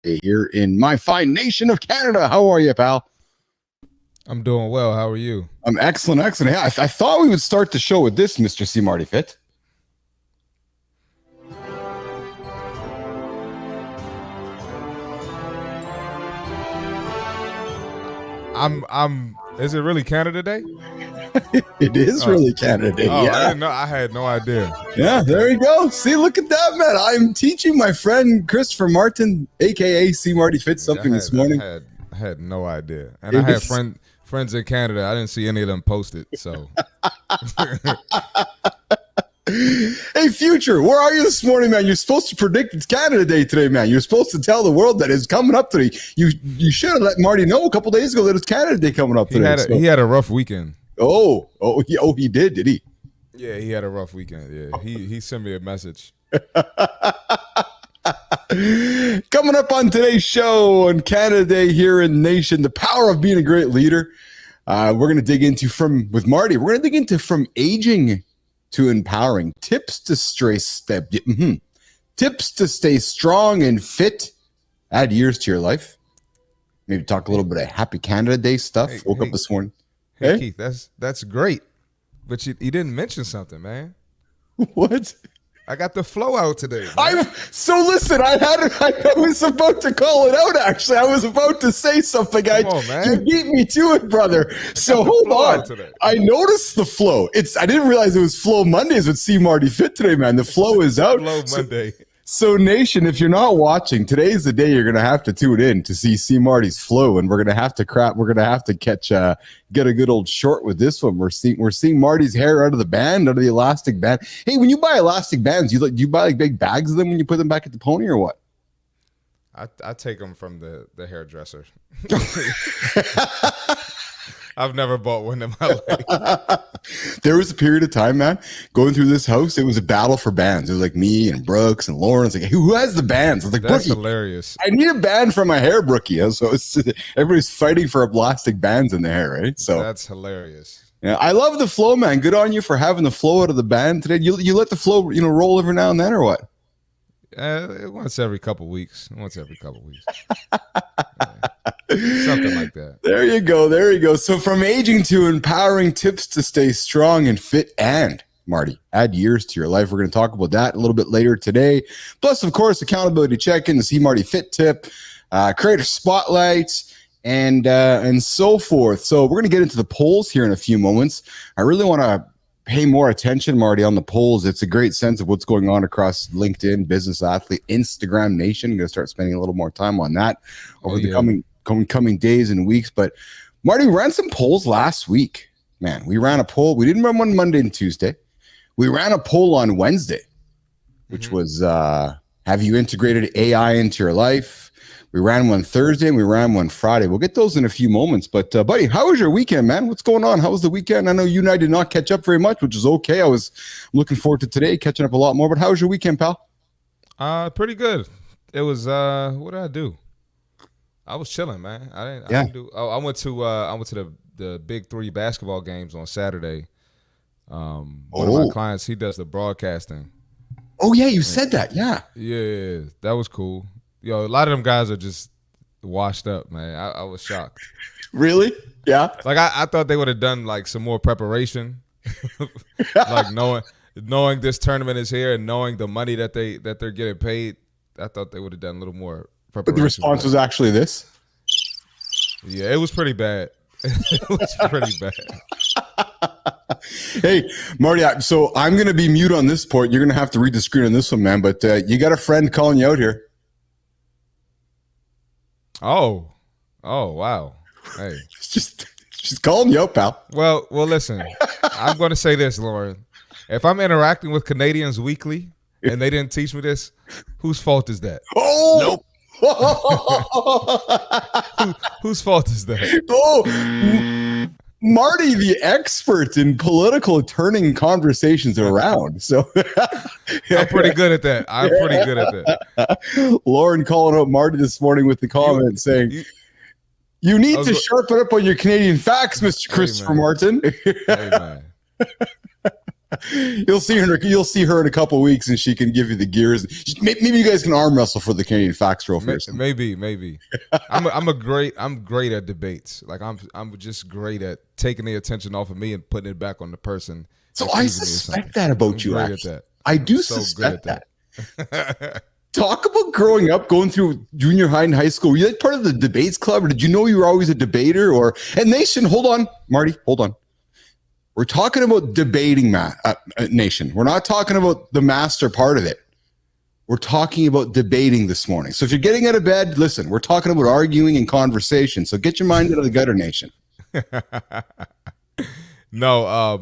here in my fine nation of Canada. How are you, pal? I'm doing well. How are you? I'm excellent, excellent. Yeah, I thought we would start the show with this, Mr. C. Marty Fit. Is it really Canada Day? It is really Canada Day. Oh, Yeah. I didn't know. I had no idea. Yeah, there you go. See, look at that, man. I'm teaching my friend Christopher Martin, aka C. Marty Fit, something this morning. I had no idea, and I had friends in Canada. I didn't see any of them posted. So, hey, Future, where are you this morning, man? You're supposed to predict it's Canada Day today, man. You're supposed to tell the world that it's coming up today. You should have let Marty know a couple days ago that it's Canada Day coming up today. He had a rough weekend. He did he? Yeah, he had a rough weekend. Yeah, he sent me a message. Coming up on today's show on Canada Day here in the nation, the power of being a great leader. We're going to dig into with Marty. We're going to dig into from aging to empowering, tips to stay strong and fit, add years to your life. Maybe talk a little bit of Happy Canada Day stuff. Woke up this morning. Hey, Keith, that's great, but you didn't mention something, man. What? I got the flow out today. Listen, I was about to call it out, actually. I was about to say something. Come on, man. You beat me to it, brother. So hold on. I noticed the flow. I didn't realize it was Flow Mondays with C. Marty Fit today, man. The flow is out. Flow Monday. So nation, if you're not watching, today's the day you're going to have to tune in to see Marty's flow, and we're going to have to get a good old short with this one. We're seeing Marty's hair out of the elastic band. Hey, when you buy elastic bands, do you buy like big bags of them when you put them back at the pony or what? I take them from the hairdresser. I've never bought one in my life. There was a period of time, man, going through this house, it was a battle for bands. It was like me and Brooks and Lauren. It's like, who has the bands? I was like, that's Brookie, hilarious. I need a band for my hair, Brookie. So everybody's fighting for elastic bands in the hair, right? So that's hilarious. Yeah, I love the flow, man. Good on you for having the flow out of the band today. You let the flow, roll every now and then, or what? Once every couple weeks. Yeah. Something like that. There you go. So from aging to empowering, tips to stay strong and fit, and Marty, add years to your life. We're going to talk about that a little bit later today. Plus, of course, accountability check-in, the C. Marty Fit tip, creator spotlights, and so forth. So we're going to get into the polls here in a few moments. I really want to pay more attention, Marty, on the polls. It's a great sense of what's going on across LinkedIn, Business Athlete, Instagram Nation. I'm going to start spending a little more time on that over the coming days and weeks. But Marty, we ran some polls last week. Man, we ran a poll. We didn't run one Monday and Tuesday. We ran a poll on Wednesday, which was have you integrated AI into your life? We ran one Thursday and we ran one Friday. We'll get those in a few moments. But, buddy, how was your weekend, man? What's going on? How was the weekend? I know you and I did not catch up very much, which is okay. I'm looking forward to today, catching up a lot more. But how was your weekend, pal? Pretty good. It was, what did I do? I was chilling, man. I went to the Big Three basketball games on Saturday. One of my clients, he does the broadcasting. Oh, yeah, you said that, yeah. Yeah, that was cool. Yo, a lot of them guys are just washed up, man. I was shocked. Really? Yeah. Like I thought they would have done like some more preparation, like knowing this tournament is here and knowing the money that they're getting paid. I thought they would have done a little more preparation. But the response was actually this. Yeah, it was pretty bad. It was pretty bad. Hey, Marty, so I'm going to be mute on this port. You're going to have to read the screen on this one, man. But you got a friend calling you out here. Oh, wow. Hey, she's calling you out, pal. Well, listen. I'm going to say this, Lauren. If I'm interacting with Canadians weekly and they didn't teach me this, whose fault is that? Oh, nope. Whose fault is that? Oh, Marty, the expert in political turning conversations around. So I'm pretty good at that. Lauren calling out Marty this morning with the comment saying, you need to sharpen up on your Canadian facts, Mr. Christopher Martin. Hey, man. You'll see her in a couple of weeks, and she can give you the gears. Maybe you guys can arm wrestle for the Canadian Fax Trophy. Maybe. I'm great at debates. Like I'm just great at taking the attention off of me and putting it back on the person. So I suspect that about you. Actually, I do suspect that. Talk about growing up, going through junior high and high school. Were you like part of the debates club, or did you know you were always a debater? And Nation, hold on, Marty, hold on. We're talking about debating, Nation. We're not talking about the master part of it. We're talking about debating this morning. So if you're getting out of bed, listen, we're talking about arguing and conversation. So get your mind out of the gutter, Nation. No,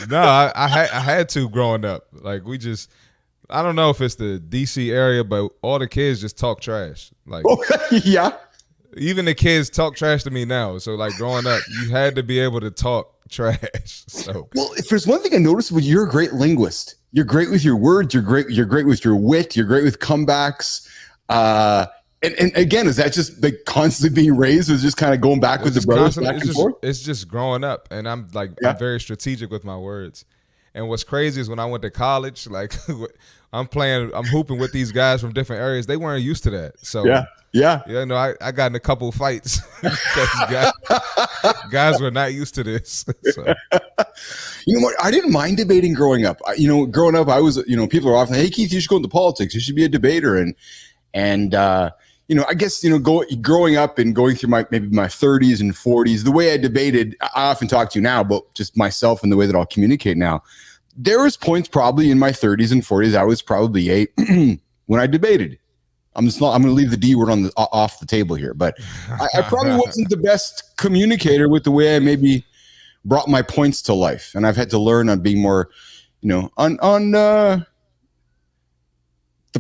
no, I had to growing up. Like I don't know if it's the DC area, but all the kids just talk trash. Like, yeah. Even the kids talk trash to me now. So like growing up, you had to be able to talk trash. So well, if there's one thing I noticed, well, you're a great linguist. You're great with your words. You're great with your wit. You're great with comebacks. And again, is that just like constantly being raised? Or is just kind of going back with the brothers back and forth? It's just growing up, and I'm very strategic with my words. And what's crazy is when I went to college, like I'm hooping with these guys from different areas. They weren't used to that. So yeah. No, I got in a couple of fights because guys were not used to this. So. You know what? I didn't mind debating growing up. Growing up, I was, people are often, hey, Keith, you should go into politics. You should be a debater. And I guess, growing up and going through my 30s and 40s, the way I debated, I often talk to you now about just myself and the way that I'll communicate now. There was points probably in my 30s and 40s, I was probably 8 when I debated. I'm going to leave the D word off the table here, but I probably wasn't the best communicator with the way I maybe brought my points to life. And I've had to learn on being more, on the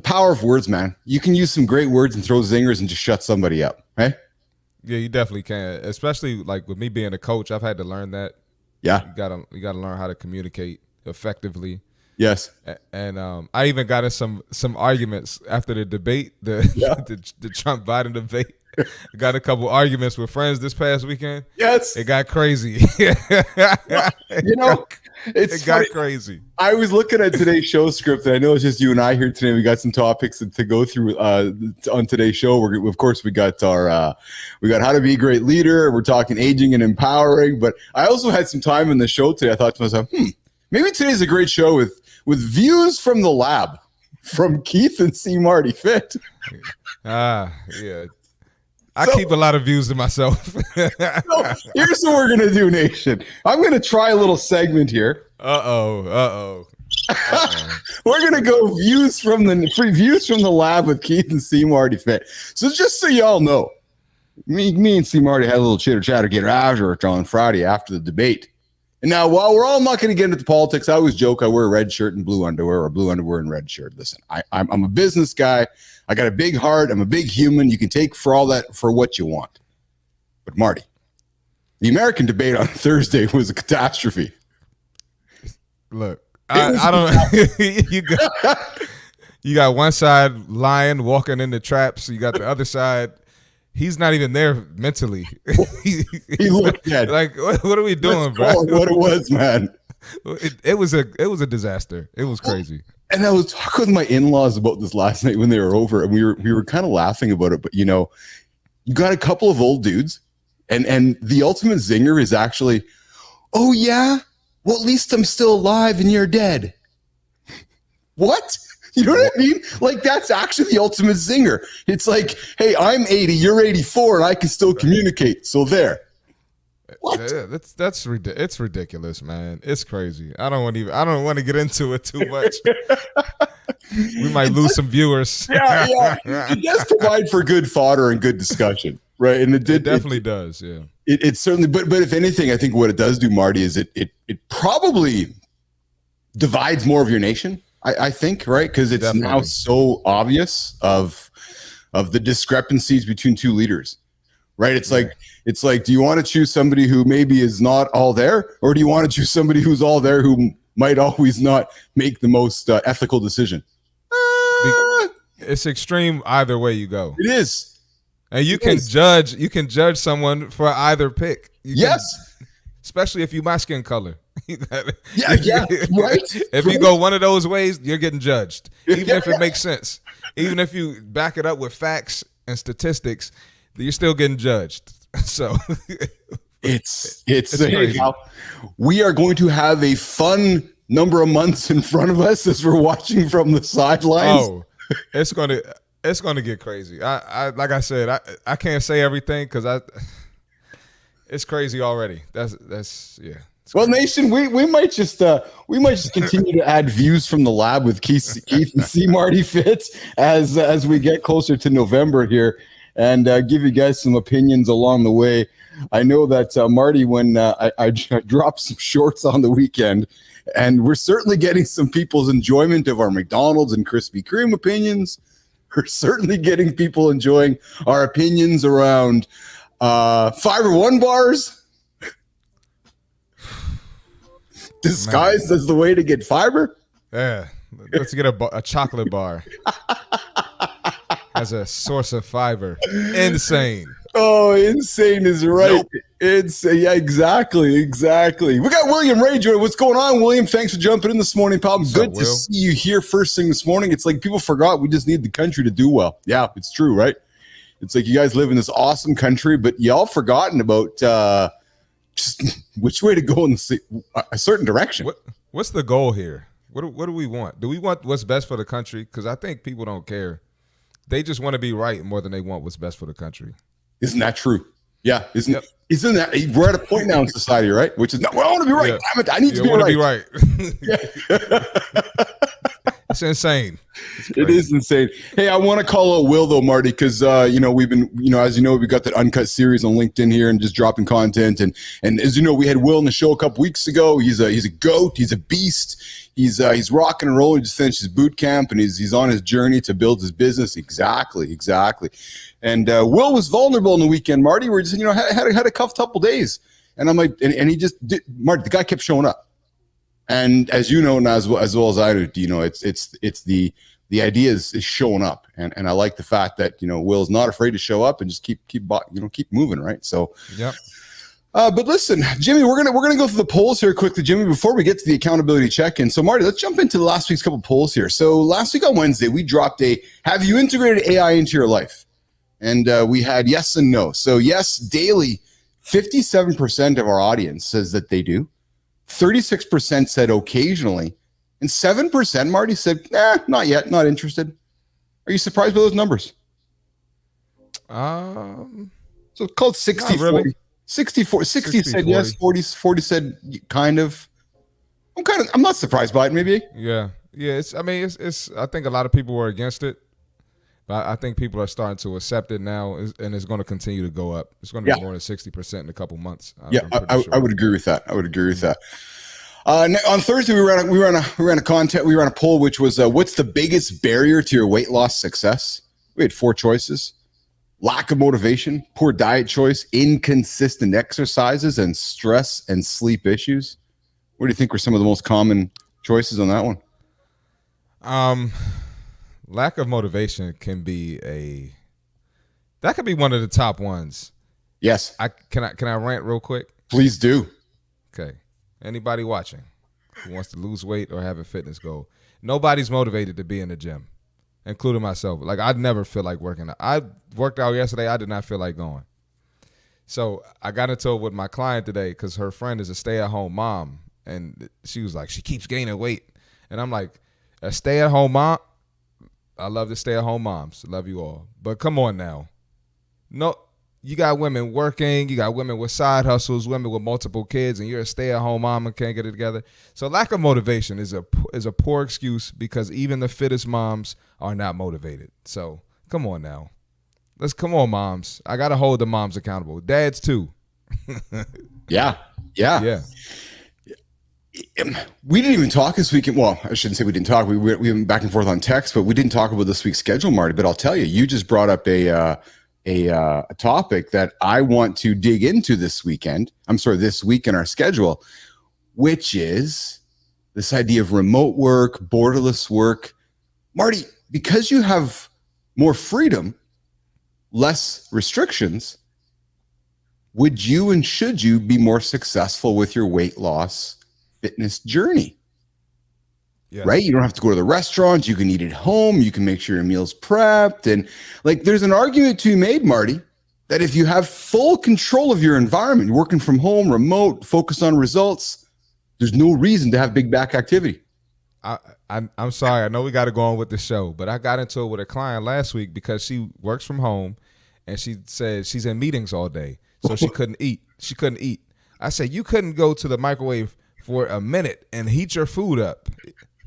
power of words, man. You can use some great words and throw zingers and just shut somebody up, right? Yeah, you definitely can. Especially like with me being a coach, I've had to learn that. Yeah. You gotta learn how to communicate effectively. Yes. And I even got in some arguments after the debate, the Trump Biden debate. I got a couple arguments with friends this past weekend. Yes. It got crazy. It got crazy. I was looking at today's show script, and I know it's just you and I here today. We got some topics to go through on today's show. Of course, we got how to be a great leader. We're talking aging and empowering. But I also had some time in the show today. I thought to myself, maybe today's a great show with views from the lab from Keith and C. Marty Fit. Yeah. I keep a lot of views to myself. So here's what we're gonna do, Nation. I'm gonna try a little segment here. Uh-oh. We're gonna go views from the lab with Keith and C. Marty Fit. So just so y'all know, me and C. Marty had a little chitter chatter get after it on Friday after the debate. And now, while we're all not going to get into politics, I always joke I wear a red shirt and blue underwear, or blue underwear and red shirt. Listen, I'm a business guy. I got a big heart. I'm a big human. You can take for all that for what you want. But Marty, the American debate on Thursday was a catastrophe. Look, I don't. You got one side lying, walking into traps. You got the other side. He's not even there mentally. He looked dead. Like, what are we doing, bro? What it was, man. It was a disaster. It was crazy. And I was talking with my in-laws about this last night when they were over, and we were kind of laughing about it. But you got a couple of old dudes, and the ultimate zinger is actually, oh yeah, well at least I'm still alive and you're dead. What? You know what I mean? Like, that's actually the ultimate zinger. It's like, hey, I'm 80, you're 84, and I can still communicate. So there. What? It's ridiculous, man. It's crazy. I don't want to get into it too much. We might lose some viewers. Yeah. It does provide for good fodder and good discussion, right? And it definitely does. Yeah. It certainly. But if anything, I think what it does do, Marty, is it probably divides more of your nation. I think, right? Because it's now so obvious of the discrepancies between two leaders, right? It's like, do you want to choose somebody who maybe is not all there, or do you want to choose somebody who's all there who might always not make the most ethical decision? It's extreme either way you go. It is, and you can judge someone for either pick. Yes, especially if you my skin color. Yeah, right. If you go one of those ways, you're getting judged, even if it makes sense. Even if you back it up with facts and statistics, you're still getting judged. So it's crazy. We are going to have a fun number of months in front of us as we're watching from the sidelines. Oh, it's gonna get crazy. I like I said, I can't say everything because it's crazy already. That's yeah. Well, Nation, we might just continue to add views from the lab with Keith and see Marty Fitz as we get closer to November here, and give you guys some opinions along the way. I know that Marty, when I dropped some shorts on the weekend, and we're certainly getting some people's enjoyment of our McDonald's and Krispy Kreme opinions. We're certainly getting people enjoying our opinions around Fiber One bars. Disguised as the way to get fiber? Yeah, let's get a chocolate bar as a source of fiber. Insane. Oh, insane is right. Nope. Yeah, exactly. We got William Ray joining. What's going on, William? Thanks for jumping in this morning, pal. Good to see you here first thing this morning. It's like people forgot we just need the country to do well. Yeah, it's true, right? It's like you guys live in this awesome country, but y'all forgotten about just which way to go in a certain direction. What's the goal here? What do we want? Do we want what's best for the country? Because I think people don't care. They just want to be right more than they want what's best for the country. Isn't that true? Yeah, isn't that we're at a point now in society, right? Which is I want to be right. Yeah. Damn it, I need to be right. It's insane. It is insane. Hey, I want to call out Will though, Marty, because we've been, as you know, we got that uncut series on LinkedIn here and just dropping content. And as you know, we had Will in the show a couple weeks ago. He's a goat. He's a beast. He's rocking and rolling. He just finished his boot camp and he's on his journey to build his business. Exactly. And Will was vulnerable on the weekend, Marty. We're just had a couple days, and I'm like, and he just did, Marty. The guy kept showing up. And as you know, and as well as I do, it's the idea is showing up, and I like the fact that Will's not afraid to show up and just keep moving, right? So, yep. But listen, Jimmy, we're gonna go through the polls here quickly, Jimmy, before we get to the accountability check-in. So, Marty, let's jump into last week's couple polls here. So, last week on Wednesday, we dropped have you integrated AI into your life? And we had yes and no. So, yes, daily, 57% of our audience says that they do. 36% said occasionally, and 7%, Marty, said, not yet, not interested. Are you surprised by those numbers? So called 60, really. 40. 60 said 40. Yes, 40 said kind of. I'm not surprised by it, maybe. Yeah. It's I think a lot of people were against it. But I think people are starting to accept it now, and it's going to continue to go up. It's going to be more than 60% in a couple months. I would agree with that. On Thursday, we ran a poll, which was what's the biggest barrier to your weight loss success? We had 4 choices: lack of motivation, poor diet choice, inconsistent exercises, and stress and sleep issues. What do you think were some of the most common choices on that one? Lack of motivation can be one of the top ones. Yes. Can I rant real quick? Please do. Okay. Anybody watching who wants to lose weight or have a fitness goal, nobody's motivated to be in the gym, including myself. Like, I'd never feel like working out. I worked out yesterday. I did not feel like going. So I got into it with my client today because her friend is a stay-at-home mom, and she was like, she keeps gaining weight. And I'm like, a stay-at-home mom? I love the stay-at-home moms. Love you all. But come on now. No, you got women working. You got women with side hustles, women with multiple kids, and you're a stay-at-home mom and can't get it together. So lack of motivation is a poor excuse because even the fittest moms are not motivated. So come on now. Come on, moms. I got to hold the moms accountable. Dads, too. Yeah. We didn't even talk this weekend. Well, I shouldn't say we didn't talk. We went back and forth on text, but we didn't talk about this week's schedule, Marty. But I'll tell you, you just brought up a topic that I want to dig into this week in our schedule, which is this idea of remote work, borderless work. Marty, because you have more freedom, less restrictions, would you and should you be more successful with your weight loss fitness journey. Yes. Right? You don't have to go to the restaurant. You can eat at home. You can make sure your meal's prepped. And like, there's an argument to be made, Marty, that if you have full control of your environment, you're working from home, remote, focus on results, there's no reason to have big back activity. I'm sorry. I know we got to go on with the show, but I got into it with a client last week because she works from home and she said she's in meetings all day, so she couldn't eat. She couldn't eat. I said, you couldn't go to the microwave for a minute and heat your food up.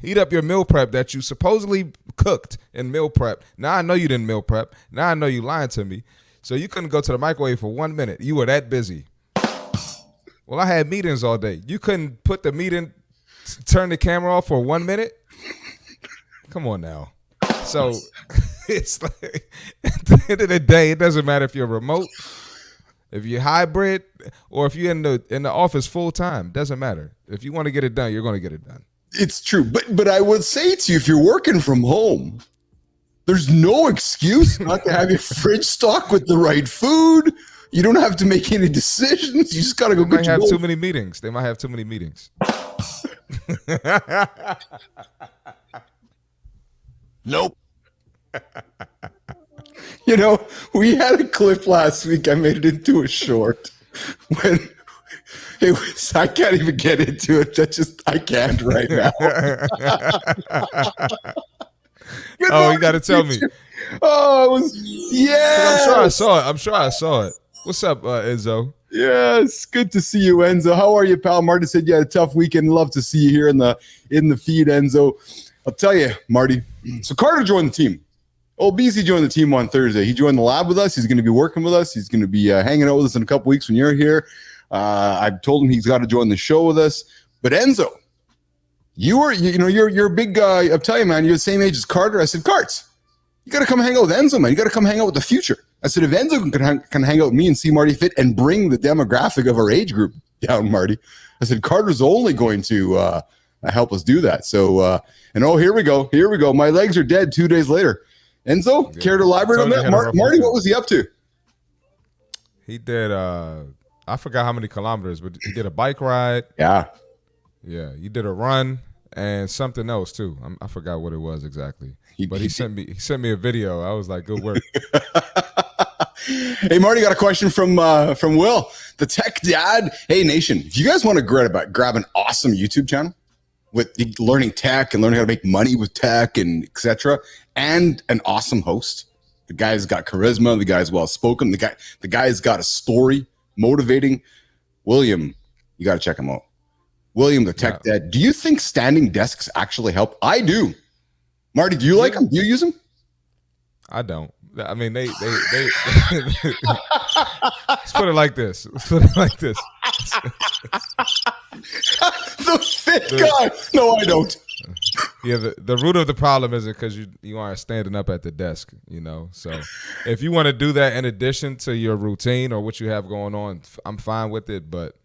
Heat up your meal prep that you supposedly cooked in meal prep. Now I know you didn't meal prep. Now I know you lying to me. So you couldn't go to the microwave for 1 minute. You were that busy. Well, I had meetings all day. You couldn't put the meeting, turn the camera off for 1 minute? Come on now. So it's like, at the end of the day, it doesn't matter if you're remote, if you're hybrid, or if you're in the office full time. Doesn't matter. If you want to get it done, you're going to get it done. It's true. But I would say to you, if you're working from home, there's no excuse not to have your fridge stocked with the right food. You don't have to make any decisions. You just got to go They get might your have meal. too many meetings. They might have too many meetings. Nope. You know, we had a clip last week. I made it into a short when it was, I can't even get into it. I can't right now. Oh, you got to tell me. Oh, it was, yeah. I'm sure I saw it. What's up, Enzo? Yes, good to see you, Enzo. How are you, pal? Marty said you had a tough weekend. Love to see you here in the feed, Enzo. I'll tell you, Marty. So Carter joined the team. BC joined the team on Thursday. He joined the lab with us. He's going to be working with us. He's going to be hanging out with us in a couple weeks when you're here. I've told him he's got to join the show with us. But Enzo, you're a big guy. I'll tell you, man, you're the same age as Carter. I said, Carts, you got to come hang out with Enzo, man. You got to come hang out with the future. I said, if Enzo can hang out with me and see Marty fit and bring the demographic of our age group down, Marty, I said, Carter's only going to help us do that. So, here we go. Here we go. My legs are dead 2 days later. Enzo, care to elaborate on that? Marty, what was he up to? He did, I forgot how many kilometers, but he did a bike ride. Yeah. Yeah, you did a run and something else too. I forgot what it was exactly. But he sent me a video. I was like, good work. Hey, Marty, got a question from Will, the tech dad. Hey, nation, if you guys want to grab an awesome YouTube channel with learning tech and learning how to make money with tech and etc., and an awesome host, the guy's got charisma, the guy's well spoken, the guy's got a story, motivating. William, you got to check him out. William, the tech dad. Do you think standing desks actually help? I do. Marty, do you like them? Do you use them? I don't. I mean, they let's put it like this. The fit guy. No, I don't. Yeah, the root of the problem is because you aren't standing up at the desk, So if you want to do that in addition to your routine or what you have going on, I'm fine with it. But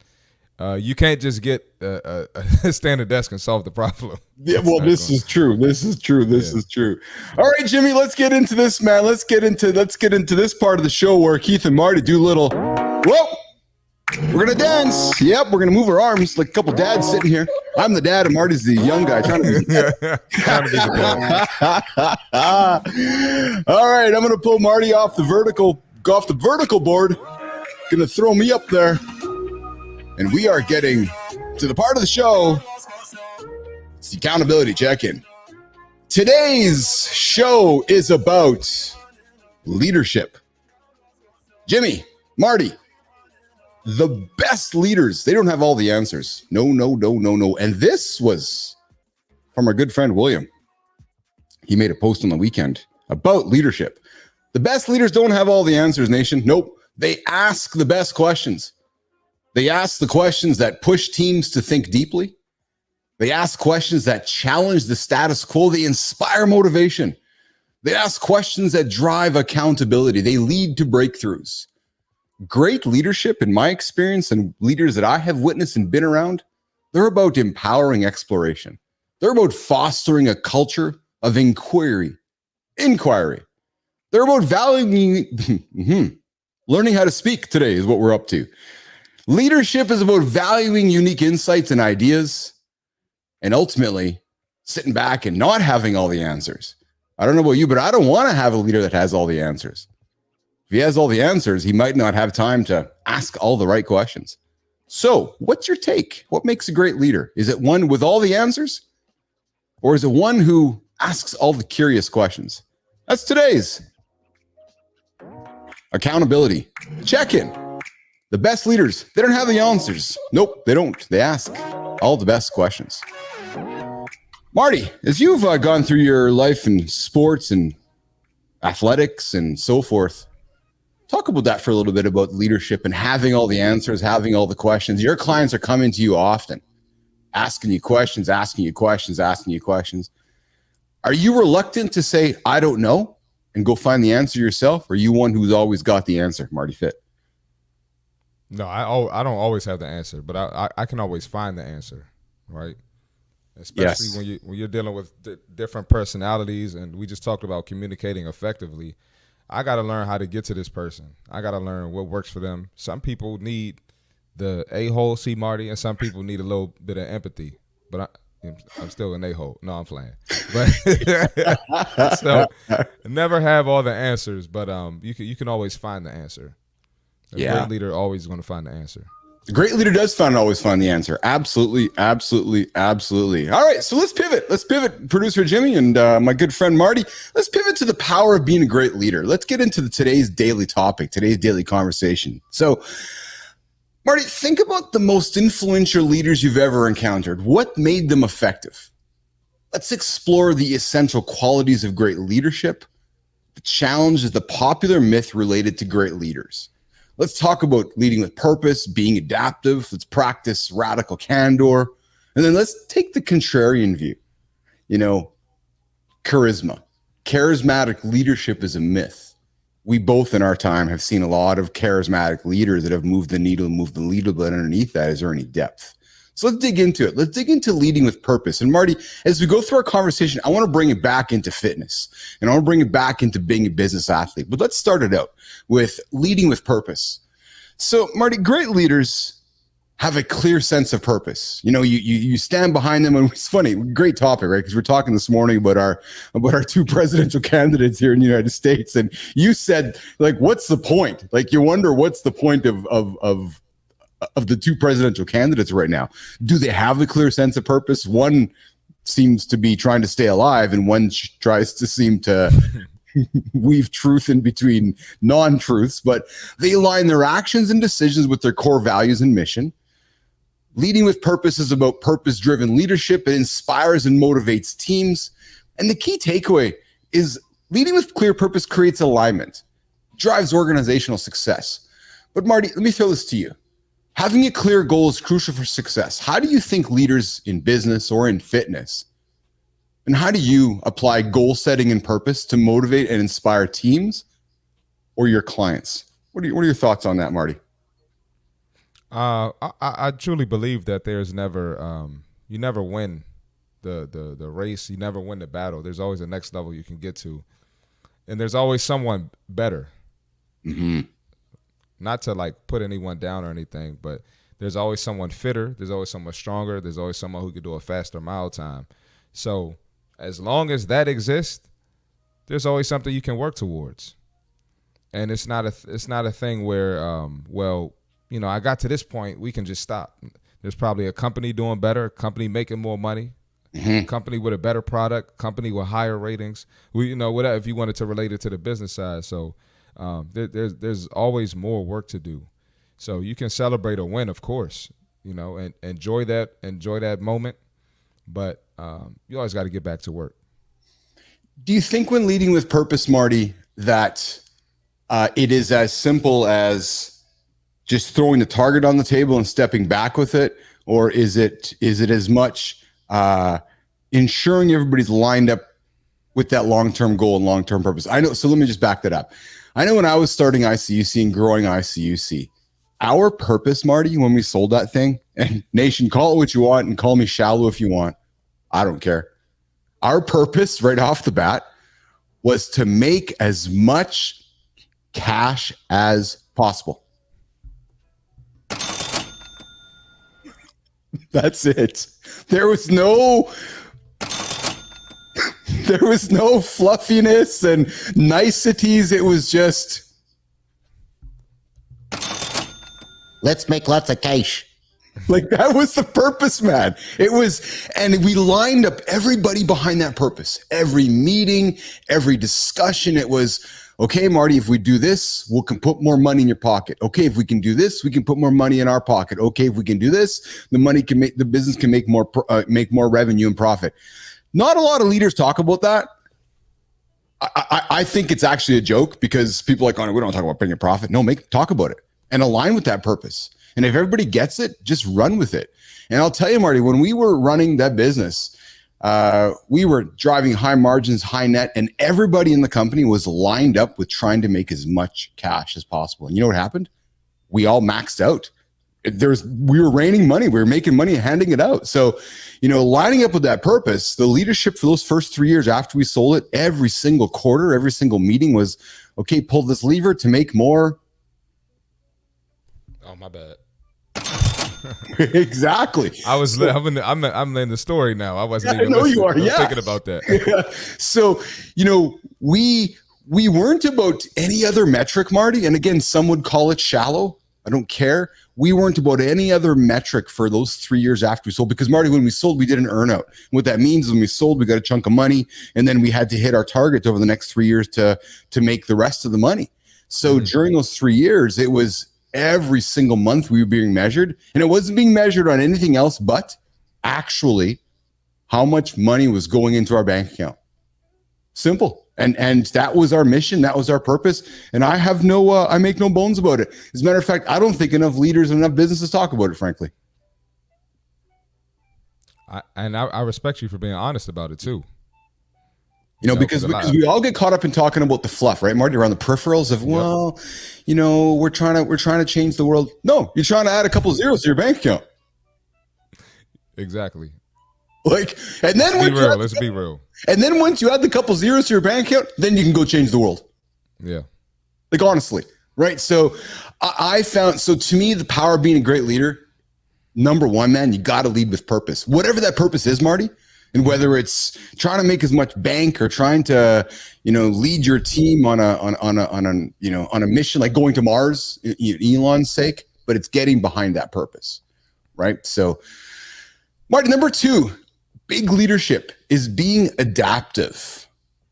you can't just get a standing desk and solve the problem. Yeah, well, this is true. This is true. All right, Jimmy, let's get into this, man. Let's get into this part of the show where Keith and Marty do little. Whoa! We're gonna dance. Yep, we're gonna move our arms like a couple dads sitting here. I'm the dad, and Marty's the young guy trying to be the dad. All right, I'm gonna pull Marty off the vertical board. Gonna throw me up there, and we are getting to the part of the show. It's the accountability check-in. Today's show is about leadership. Jimmy, Marty. The best leaders, they don't have all the answers. No. And this was from our good friend, William. He made a post on the weekend about leadership. The best leaders don't have all the answers, nation. Nope. They ask the best questions. They ask the questions that push teams to think deeply. They ask questions that challenge the status quo. They inspire motivation. They ask questions that drive accountability. They lead to breakthroughs. Great leadership, in my experience, and leaders that I have witnessed and been around, they're about empowering exploration. They're about fostering a culture of inquiry. They're about valuing, learning how to speak today is what we're up to. Leadership is about valuing unique insights and ideas, and ultimately sitting back and not having all the answers. I don't know about you, but I don't want to have a leader that has all the answers. If he has all the answers, he might not have time to ask all the right questions. So, what's your take? What makes a great leader? Is it one with all the answers? Or is it one who asks all the curious questions? That's today's accountability check-in. The best leaders, they don't have the answers. Nope, they don't. They ask all the best questions. Marty, as you've gone through your life in sports and athletics and so forth, talk about that for a little bit, about leadership and having all the answers, having all the questions. Your clients are coming to you often, asking you questions. Are you reluctant to say, I don't know, and go find the answer yourself? Or are you one who's always got the answer, Marty Fit? No, I don't always have the answer, but I can always find the answer, right? Especially when you're dealing with different personalities, and we just talked about communicating effectively. I got to learn how to get to this person. I got to learn what works for them. Some people need the a-hole, see Marty, and some people need a little bit of empathy. But I'm still an a-hole. No, I'm playing. But so never have all the answers, but you can always find the answer. A great leader always going to find the answer. A great leader does always find the answer. Absolutely. All right, so let's pivot. Producer Jimmy and my good friend Marty, let's pivot to the power of being a great leader. Let's get into today's daily topic, today's daily conversation. So, Marty, think about the most influential leaders you've ever encountered. What made them effective? Let's explore the essential qualities of great leadership. The challenge is the popular myth related to great leaders. Let's talk about leading with purpose, being adaptive. Let's practice radical candor. And then let's take the contrarian view. Charisma. Charismatic leadership is a myth. We both in our time have seen a lot of charismatic leaders that have moved the needle, but underneath that, is there any depth? So let's dig into it. Let's dig into leading with purpose. And Marty, as we go through our conversation, I want to bring it back into fitness, and I want to bring it back into being a business athlete. But let's start it out with leading with purpose. So Marty, great leaders have a clear sense of purpose. You stand behind them, and it's funny, great topic, right? Because we're talking this morning about our two presidential candidates here in the United States, and you said, like, what's the point? Like, you wonder what's the point of the two presidential candidates right now. Do they have a clear sense of purpose? One seems to be trying to stay alive, and one tries to seem to weave truth in between non-truths, but they align their actions and decisions with their core values and mission. Leading with purpose is about purpose-driven leadership. It inspires and motivates teams. And the key takeaway is leading with clear purpose creates alignment, drives organizational success. But Marty, let me throw this to you. Having a clear goal is crucial for success. How do you think leaders in business or in fitness, and how do you apply goal setting and purpose to motivate and inspire teams or your clients? What are your thoughts on that, Marty? I truly believe that there's never you never win the race. You never win the battle. There's always a next level you can get to, and there's always someone better. Mm-hmm. Not to like put anyone down or anything, but there's always someone fitter. There's always someone stronger. There's always someone who could do a faster mile time. So as long as that exists, there's always something you can work towards. And it's not a thing where, I got to this point, we can just stop. There's probably a company doing better, a company making more money, a company with a better product, company with higher ratings. Whatever, if you wanted to relate it to the business side. So there's always more work to do. So you can celebrate a win, of course, and enjoy that moment. But you always got to get back to work. Do you think when leading with purpose, Marty, that it is as simple as just throwing the target on the table and stepping back with it? Or is it as much ensuring everybody's lined up with that long-term goal and long-term purpose? I know. So let me just back that up. I know when I was starting ICUC and growing ICUC, our purpose, Marty, when we sold that thing, and nation, call it what you want and call me shallow if you want, I don't care. Our purpose right off the bat was to make as much cash as possible. That's it. There was no fluffiness and niceties. It was just, let's make lots of cash. like, that was the purpose, man. It was, and we lined up everybody behind that purpose. Every meeting, every discussion, it was, okay, Marty, if we do this, we can put more money in your pocket. Okay, if we can do this, we can put more money in our pocket. Okay, if we can do this, the business can make more revenue and profit. Not a lot of leaders talk about that. I think it's actually a joke because people are like, oh, we don't talk about bringing profit. No, talk about it and align with that purpose. And if everybody gets it, just run with it. And I'll tell you, Marty, when we were running that business, we were driving high margins, high net, and everybody in the company was lined up with trying to make as much cash as possible. And you know what happened? We all maxed out. We were raining money. We were making money and handing it out. So, lining up with that purpose, the leadership for those first 3 years after we sold it, every single quarter, every single meeting was, okay, pull this lever to make more. Oh, my bad. Exactly. I'm in the story now. I wasn't even I know listening. you are. I was Yeah. thinking about that. Yeah. So, we weren't about any other metric, Marty. And again, some would call it shallow. I don't care. We weren't about any other metric for those 3 years after we sold, because Marty, when we sold, we did an earn out. What that means is when we sold, we got a chunk of money, and then we had to hit our target over the next 3 years to make the rest of the money. So during those 3 years, it was every single month we were being measured, and it wasn't being measured on anything else but actually how much money was going into our bank account. Simple. And that was our mission. That was our purpose. And I make no bones about it. As a matter of fact, I don't think enough leaders and enough businesses talk about it, frankly. I respect you for being honest about it too. Because we all get caught up in talking about the fluff, right, Marty, around the peripherals of, we're trying to change the world. No, you're trying to add a couple zeros to your bank account. Exactly. Let's be real. And then once you add the couple zeros to your bank account, then you can go change the world. Yeah. Honestly, right? So I found, to me, the power of being a great leader, number one, man, you got to lead with purpose. Whatever that purpose is, Marty, and whether it's trying to make as much bank or trying to, lead your team on a mission, like going to Mars, Elon's sake, but it's getting behind that purpose, right? So, Marty, number two, big leadership is being adaptive.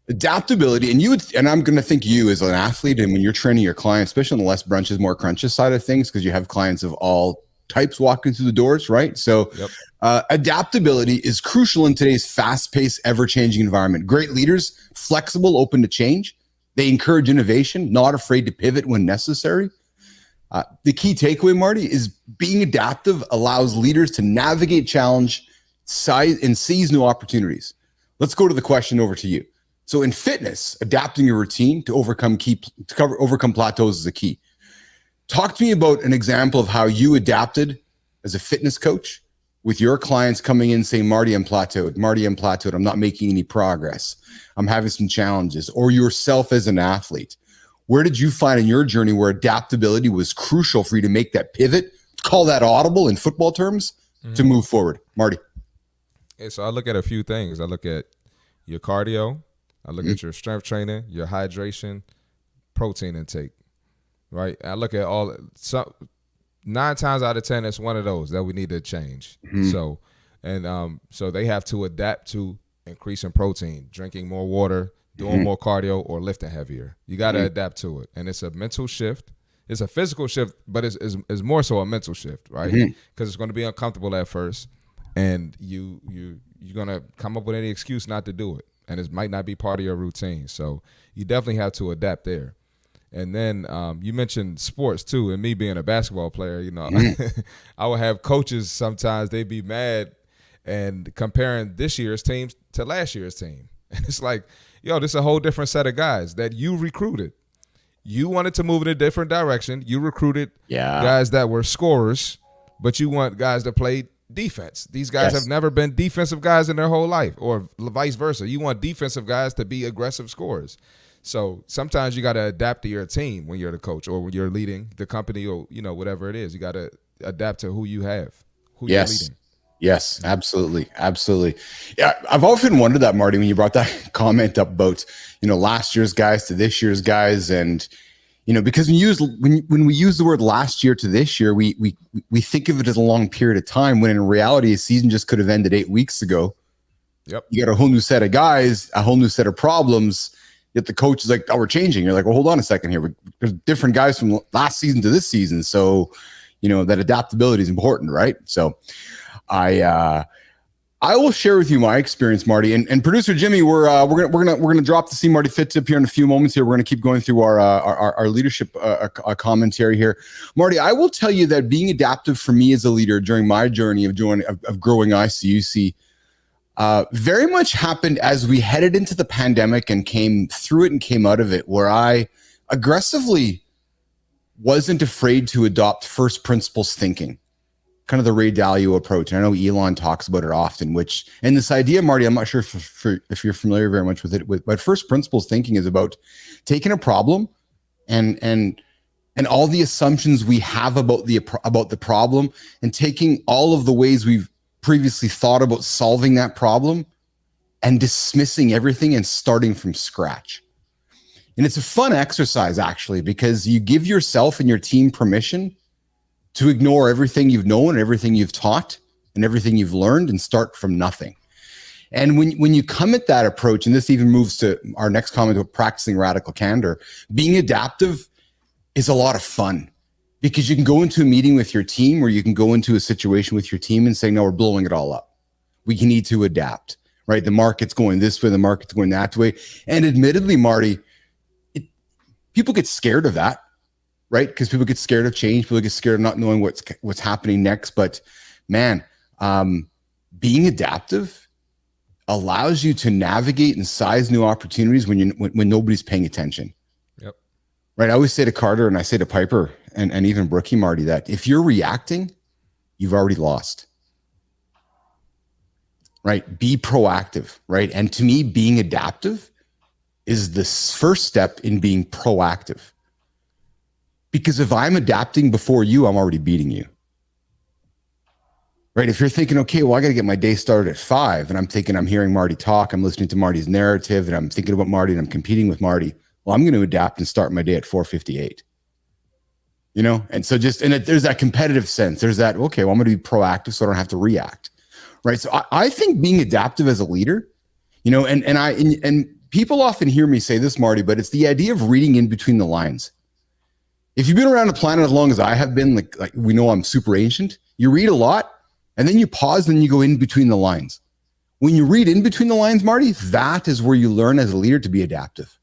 Adaptability, and I'm going to think you as an athlete, and when you're training your clients, especially on the less brunches, more crunches side of things, because you have clients of all types walking through the doors, right? So adaptability is crucial in today's fast-paced, ever-changing environment. Great leaders, flexible, open to change. They encourage innovation, not afraid to pivot when necessary. The key takeaway, Marty, is being adaptive allows leaders to navigate challenge, and seize new opportunities. Let's go to the question over to you. So in fitness, adapting your routine to overcome plateaus is a key. Talk to me about an example of how you adapted as a fitness coach with your clients coming in saying, Marty, I'm plateaued. I'm not making any progress. I'm having some challenges. Or yourself as an athlete. Where did you find in your journey where adaptability was crucial for you to make that pivot, call that audible in football terms, to move forward? Marty. Yeah, so I look at a few things. I look at your cardio. I look at your strength training, your hydration, protein intake, right? I look at 9 times out of 10, it's one of those that we need to change. So they have to adapt to increasing protein, drinking more water, doing more cardio, or lifting heavier. You got to adapt to it. And it's a mental shift. It's a physical shift, but it's more so a mental shift, right? Because it's going to be uncomfortable at first, and you're going to come up with any excuse not to do it. And it might not be part of your routine. So you definitely have to adapt there. And then you mentioned sports too, and me being a basketball player, I would have coaches sometimes, they'd be mad and comparing this year's teams to last year's team. And it's like, this is a whole different set of guys that you recruited. You wanted to move in a different direction. You recruited guys that were scorers, but you want guys that played defense. These guys have never been defensive guys in their whole life, or vice versa. You want defensive guys to be aggressive scorers. So sometimes you got to adapt to your team when you're the coach or when you're leading the company or, whatever it is. You got to adapt to who you have, who you're leading. Yes, absolutely. Absolutely. Yeah. I've often wondered that, Marty, when you brought that comment up about, last year's guys to this year's guys. And, because when we use the word last year to this year, we think of it as a long period of time when in reality, a season just could have ended 8 weeks ago. Yep. You got a whole new set of guys, a whole new set of problems. Yet the coach is like, oh, we're changing. You're like, well, hold on a second here. There's different guys from last season to this season. So, that adaptability is important, right? So I will share with you my experience, Marty, and producer Jimmy. We're gonna drop the See Marty Fit tip here in a few moments. Here, we're gonna keep going through our leadership commentary here, Marty. I will tell you that being adaptive for me as a leader during my journey of growing ICUC very much happened as we headed into the pandemic and came through it and came out of it, where I aggressively wasn't afraid to adopt first principles thinking, kind of the Ray Dalio approach. And I know Elon talks about it often, and this idea, Marty, I'm not sure if you're familiar very much with it, but first principles thinking is about taking a problem and all the assumptions we have about the problem and taking all of the ways we've previously thought about solving that problem and dismissing everything and starting from scratch. And it's a fun exercise, actually, because you give yourself and your team permission to ignore everything you've known and everything you've taught and everything you've learned and start from nothing. And when you come at that approach, and this even moves to our next comment about practicing radical candor, being adaptive is a lot of fun, because you can go into a meeting with your team, or you can go into a situation with your team and say, no, we're blowing it all up. We need to adapt, right? The market's going this way, the market's going that way. And admittedly, Marty, people get scared of that, right? Because people get scared of change. People get scared of not knowing what's happening next. But man, being adaptive allows you to navigate and size new opportunities when nobody's paying attention. Yep. Right. I always say to Carter, and I say to Piper, and even Brookie, Marty, that if you're reacting, you've already lost. Right. Be proactive. Right. And to me, being adaptive is the first step in being proactive. Because if I'm adapting before you, I'm already beating you. Right? If you're thinking, okay, well, I got to get my day started at 5, and I'm thinking, I'm hearing Marty talk, I'm listening to Marty's narrative, and I'm thinking about Marty, and I'm competing with Marty. Well, I'm going to adapt and start my day at 4:58. And so there's that competitive sense. There's that, okay, well, I'm going to be proactive so I don't have to react. Right? So I think being adaptive as a leader, and people often hear me say this, Marty, but it's the idea of reading in between the lines. If you've been around the planet as long as I have been, like we know I'm super ancient, you read a lot and then you pause and you go in between the lines. When you read in between the lines, Marty, that is where you learn as a leader to be adaptive,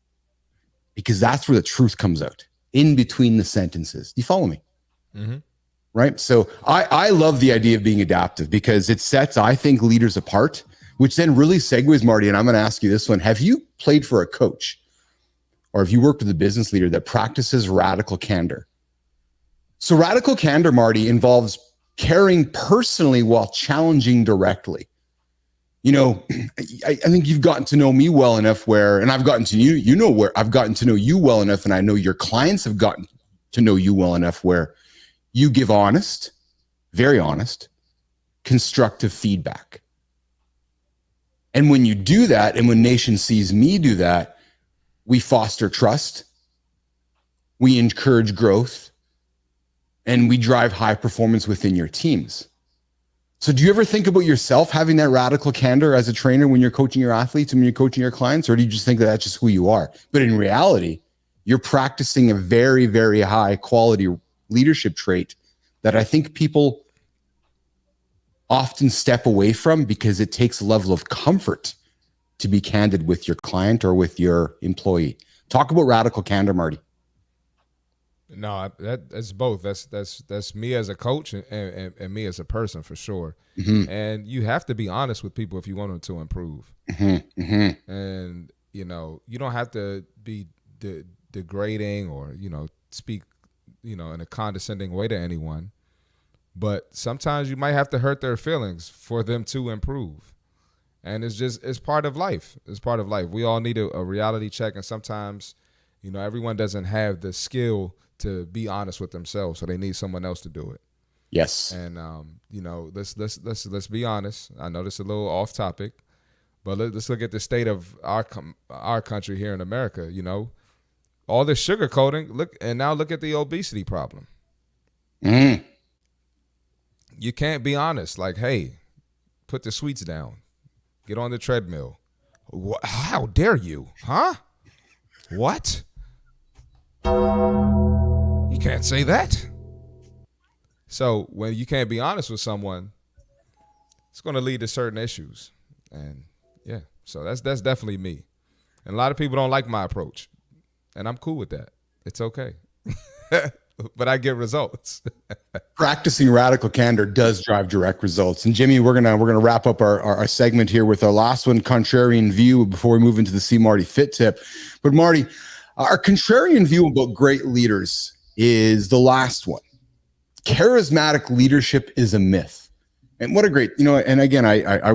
because that's where the truth comes out, in between the sentences. Do you follow me? Mm-hmm. Right? So I love the idea of being adaptive because it sets, I think, leaders apart, which then really segues, Marty, and I'm going to ask you this one. Have you played for a coach, or have you worked with a business leader that practices radical candor? So radical candor, Marty, involves caring personally while challenging directly. I think you've gotten to know me well enough and I've gotten to where I've gotten to know you well enough, and I know your clients have gotten to know you well enough where you give honest, very honest, constructive feedback. And when you do that, and when Nation sees me do that, we foster trust, we encourage growth, and we drive high performance within your teams. So do you ever think about yourself having that radical candor as a trainer when you're coaching your athletes and when you're coaching your clients, or do you just think that that's just who you are? But in reality, you're practicing a very, very high quality leadership trait that I think people often step away from because it takes a level of comfort to be candid with your client or with your employee. Talk about radical candor, Marty. No, that's both. That's me as a coach and me as a person, for sure. Mm-hmm. And you have to be honest with people if you want them to improve. Mm-hmm. Mm-hmm. And you don't have to be degrading or speak in a condescending way to anyone. But sometimes you might have to hurt their feelings for them to improve. And it's part of life. It's part of life. We all need a reality check. And sometimes, everyone doesn't have the skill to be honest with themselves. So they need someone else to do it. Yes. And let's be honest. I know this is a little off topic, but let's look at the state of our country here in America. All this sugarcoating. Look at the obesity problem. Mm. You can't be honest. Like, hey, put the sweets down. Get on the treadmill. How dare you? Huh? What? You can't say that. So when you can't be honest with someone, it's going to lead to certain issues. And yeah, so that's definitely me. And a lot of people don't like my approach. And I'm cool with that. It's okay. But I get results. Practicing radical candor does drive direct results. And Jimmy, we're gonna wrap up our segment here with our last one, contrarian view, before we move into the See Marty Fit tip. But Marty, our contrarian view about great leaders is the last one. Charismatic leadership is a myth. And what a great, and again, I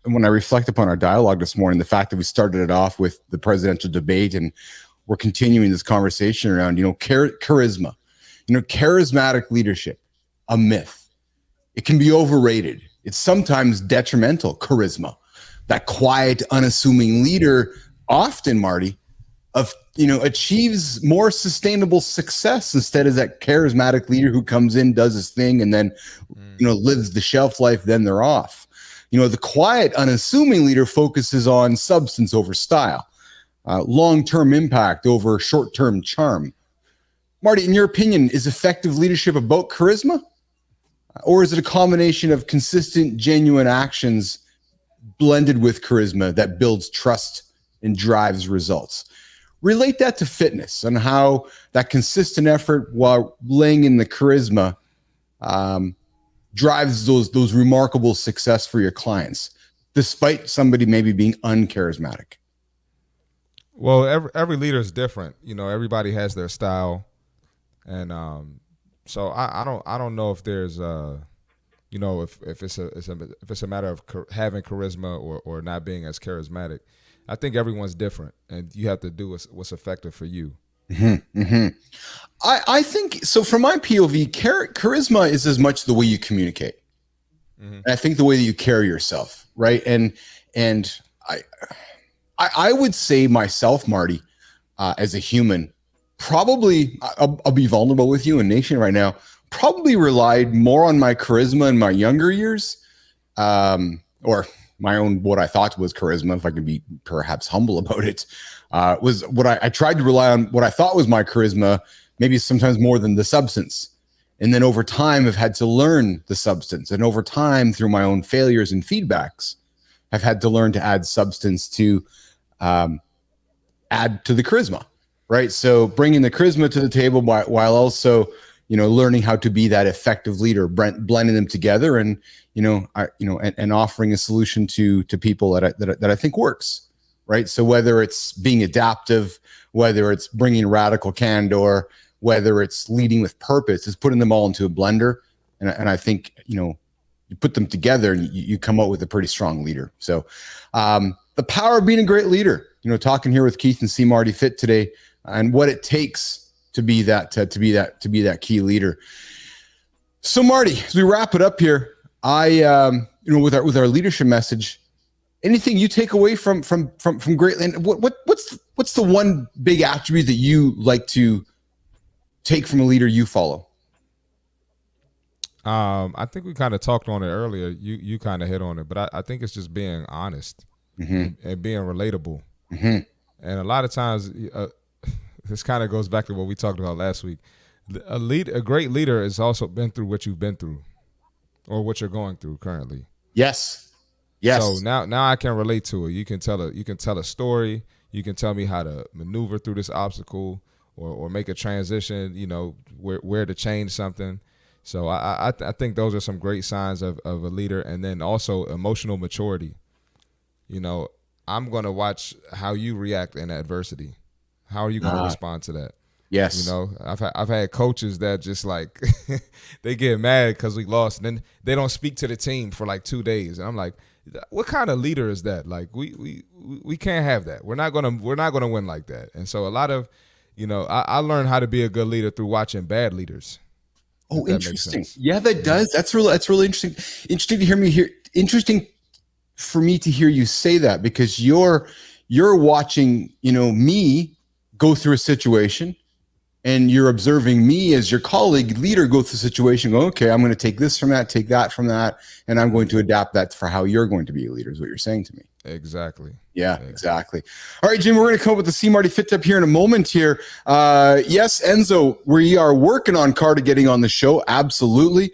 when I reflect upon our dialogue this morning, the fact that we started it off with the presidential debate and we're continuing this conversation around, charisma, charismatic leadership, a myth. It can be overrated. It's sometimes detrimental, charisma. That quiet, unassuming leader often, Marty, achieves more sustainable success instead of that charismatic leader who comes in, does his thing, and then, lives the shelf life, then they're off. The quiet, unassuming leader focuses on substance over style. Long-term impact over short-term charm. Marty, in your opinion, is effective leadership about charisma? Or is it a combination of consistent, genuine actions blended with charisma that builds trust and drives results? Relate that to fitness and how that consistent effort while laying in the charisma drives those remarkable success for your clients, despite somebody maybe being uncharismatic. Well, every leader is different. Everybody has their style, and so I don't know if there's if it's a matter of having charisma or not being as charismatic. I think everyone's different, and you have to do what's effective for you. Mm-hmm, mm-hmm. I think so. From my POV, charisma is as much the way you communicate, and I think the way that you carry yourself, right? And I would say myself, Marty, as a human, probably I'll be vulnerable with you and Nation right now. Probably relied more on my charisma in my younger years, or my own what I thought was charisma, if I could be perhaps humble about it. Was what I tried to rely on what I thought was my charisma, maybe sometimes more than the substance. And then over time, I've had to learn the substance, and over time, through my own failures and feedbacks, I've had to learn to add substance to add to the charisma, right? So bringing the charisma to the table while also, learning how to be that effective leader, blending them together, and and offering a solution to people that I think works, right? So whether it's being adaptive, whether it's bringing radical candor, whether it's leading with purpose, is putting them all into a blender, and I think you put them together and you come up with a pretty strong leader. So the power of being a great leader, talking here with Keith and See Marty Fit today, and what it takes to be that key leader. So Marty, as we wrap it up here, with our leadership message, anything you take away from great, and what's the one big attribute that you like to take from a leader you follow? I think we kind of talked on it earlier. You kind of hit on it, but I think it's just being honest and being relatable. Mm-hmm. And a lot of times, this kind of goes back to what we talked about last week. A great leader has also been through what you've been through, or what you're going through currently. Yes. So now I can relate to it. You can tell a story. You can tell me how to maneuver through this obstacle, or make a transition. Where to change something. So I think those are some great signs of a leader. And then also emotional maturity. I'm going to watch how you react in adversity. How are you going to respond to that? Yes. I've had coaches that just like they get mad because we lost, and then they don't speak to the team for like 2 days. And I'm like, what kind of leader is that? Like we can't have that. We're not gonna win like that. And so a lot of, I learned how to be a good leader through watching bad leaders. Oh, That makes interesting. sense. Yeah, that does. That's really interesting. Interesting to hear me here. Interesting for me to hear you say that, because you're watching, me go through a situation, and you're observing me as your colleague leader go through the situation, go, okay, I'm going to take this from that, take that from that, and I'm going to adapt that for how you're going to be a leader, is what you're saying to me. Exactly. Yeah, exactly. All right, Jim, we're going to come up with the C Marty Fit Tip here in a moment here. Yes, Enzo, we are working on Carter getting on the show. Absolutely.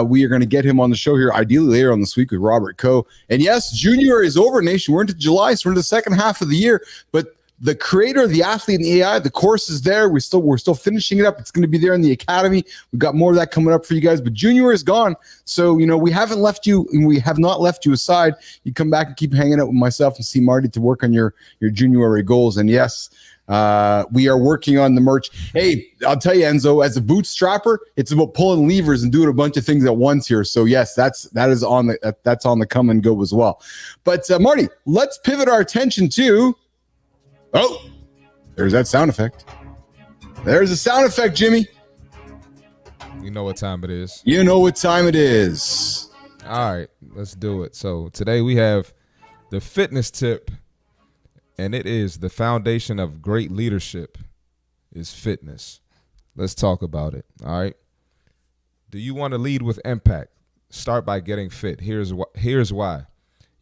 We are going to get him on the show here, ideally later on this week with Robert Coe. And yes, January is over, nation. We're into July, so we're into the second half of the year. But the creator, the athlete, and the AI, the course is there. We're still finishing it up. It's going to be there in the academy. We've got more of that coming up for you guys. But Junior is gone, so we haven't left you, and we have not left you aside. You come back and keep hanging out with myself and C Marty to work on your January goals. And yes, we are working on the merch. Hey, I'll tell you, Enzo, as a bootstrapper, it's about pulling levers and doing a bunch of things at once here. So yes, that's on the come and go as well. But Marty, let's pivot our attention to. Oh, there's that sound effect. There's a sound effect, Jimmy. You know what time it is. You know what time it is. All right, let's do it. So today we have the fitness tip, and it is the foundation of great leadership is fitness. Let's talk about it. All right. Do you want to lead with impact? Start by getting fit. Here's why.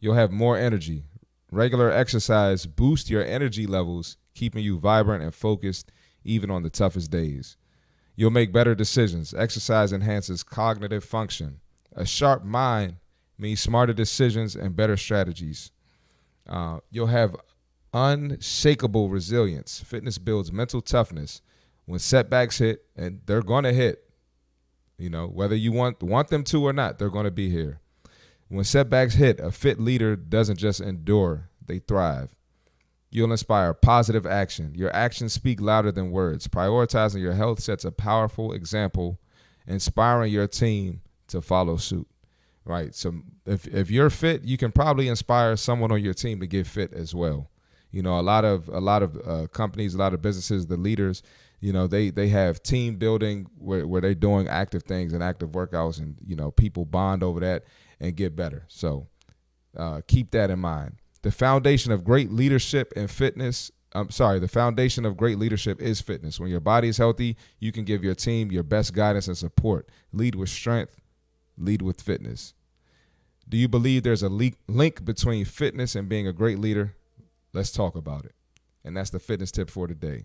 You'll have more energy. Regular exercise boosts your energy levels, keeping you vibrant and focused even on the toughest days. You'll make better decisions. Exercise enhances cognitive function. A sharp mind means smarter decisions and better strategies. You'll have unshakable resilience. Fitness builds mental toughness. When setbacks hit, and they're going to hit, whether you want them to or not, they're going to be here. When setbacks hit, a fit leader doesn't just endure, they thrive. You'll inspire positive action. Your actions speak louder than words. Prioritizing your health sets a powerful example, inspiring your team to follow suit. Right? So if you're fit, you can probably inspire someone on your team to get fit as well. A lot of companies, a lot of businesses, the leaders, they have team building where they're doing active things and active workouts, and people bond over that and get better. So keep that in mind. The foundation of great leadership and fitness. The foundation of great leadership is fitness. When your body is healthy, you can give your team your best guidance and support. Lead with strength. Lead with fitness. Do you believe there's a link between fitness and being a great leader? Let's talk about it. And that's the fitness tip for today.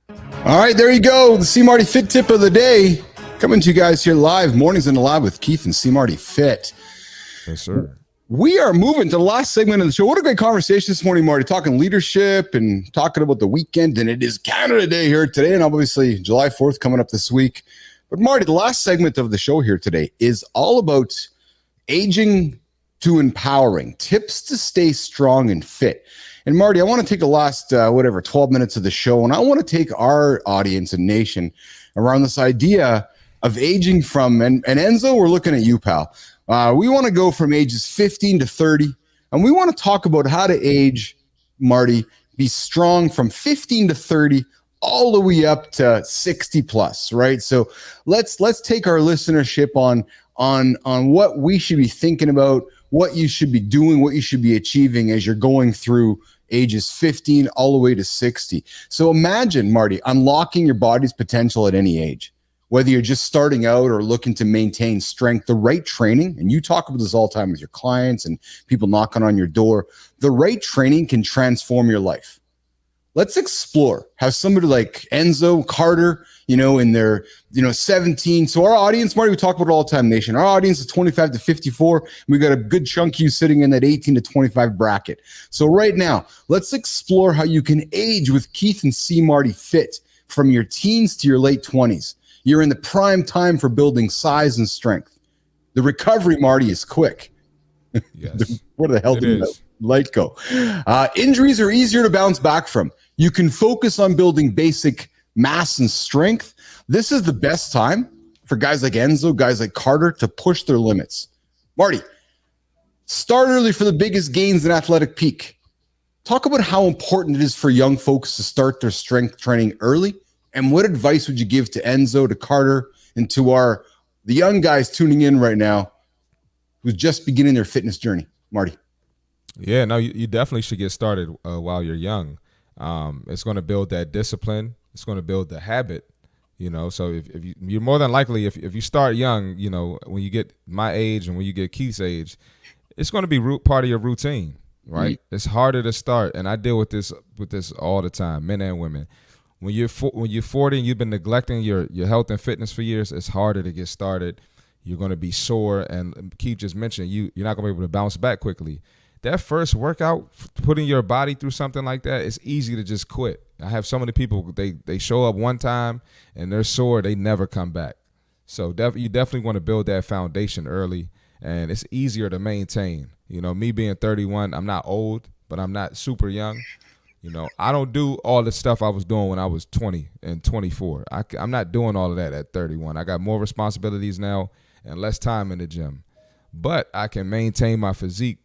All right, there you go. The C Marty Fit Tip of the day. Coming to you guys here live, mornings in the lab with Keith and C Marty Fit. Yes, sir. We are moving to the last segment of the show. What a great conversation this morning, Marty, talking leadership and talking about the weekend. And it is Canada Day here today, and obviously July 4th coming up this week. But Marty, the last segment of the show here today is all about aging to empowering, tips to stay strong and fit. And Marty, I want to take the last, 12 minutes of the show, and I want to take our audience and nation around this idea of aging from, and Enzo, we're looking at you, pal. We want to go from ages 15 to 30, and we want to talk about how to age, Marty, be strong from 15 to 30, all the way up to 60 plus, right? So let's take our listenership on what we should be thinking about, what you should be doing, what you should be achieving as you're going through ages 15 all the way to 60. So imagine, Marty, unlocking your body's potential at any age. Whether you're just starting out or looking to maintain strength, the right training, and you talk about this all the time with your clients and people knocking on your door, the right training can transform your life. Let's explore how somebody like Enzo, Carter, in their, 17. So our audience, Marty, we talk about it all the time, nation. Our audience is 25 to 54. We got a good chunk of you sitting in that 18 to 25 bracket. So right now, let's explore how you can age with Keith and C Marty Fit from your teens to your late 20s. You're in the prime time for building size and strength. The recovery, Marty, is quick. Yes. Where the hell did the light go? Injuries are easier to bounce back from. You can focus on building basic mass and strength. This is the best time for guys like Enzo, guys like Carter to push their limits. Marty, start early for the biggest gains in athletic peak. Talk about how important it is for young folks to start their strength training early. And what advice would you give to Enzo, to Carter, and to the young guys tuning in right now who's just beginning their fitness journey? Marty. Yeah, no, you definitely should get started while you're young. It's going to build that discipline. It's going to build the habit. So if you're more than likely, if you start young, when you get my age and when you get Keith's age, it's going to be part of your routine, right? Mm-hmm. It's harder to start, and I deal with this all the time, men and women. When you're 40 and you've been neglecting your health and fitness for years, it's harder to get started. You're going to be sore, and Keith just mentioned you're not going to be able to bounce back quickly. That first workout, putting your body through something like that, it's easy to just quit. I have so many people, they show up one time and they're sore, they never come back. So you definitely want to build that foundation early, and it's easier to maintain. Me being 31, I'm not old, but I'm not super young. I don't do all the stuff I was doing when I was 20 and 24. I'm not doing all of that at 31. I got more responsibilities now and less time in the gym. But I can maintain my physique,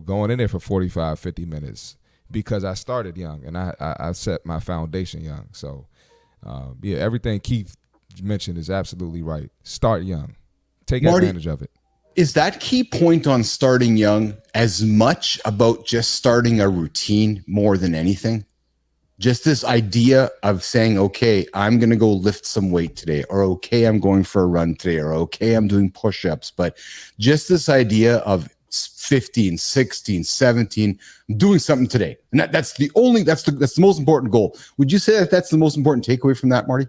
going in there for 45, 50 minutes because I started young and I set my foundation young. So, everything Keith mentioned is absolutely right. Start young. Take advantage of it. Is that key point on starting young as much about just starting a routine more than anything? Just this idea of saying, okay, I'm going to go lift some weight today, or okay, I'm going for a run today, or okay, I'm doing push-ups. But just this idea of 15, 16, 17, I'm doing something today. And that's the most important goal. Would you say that that's the most important takeaway from that, Marty?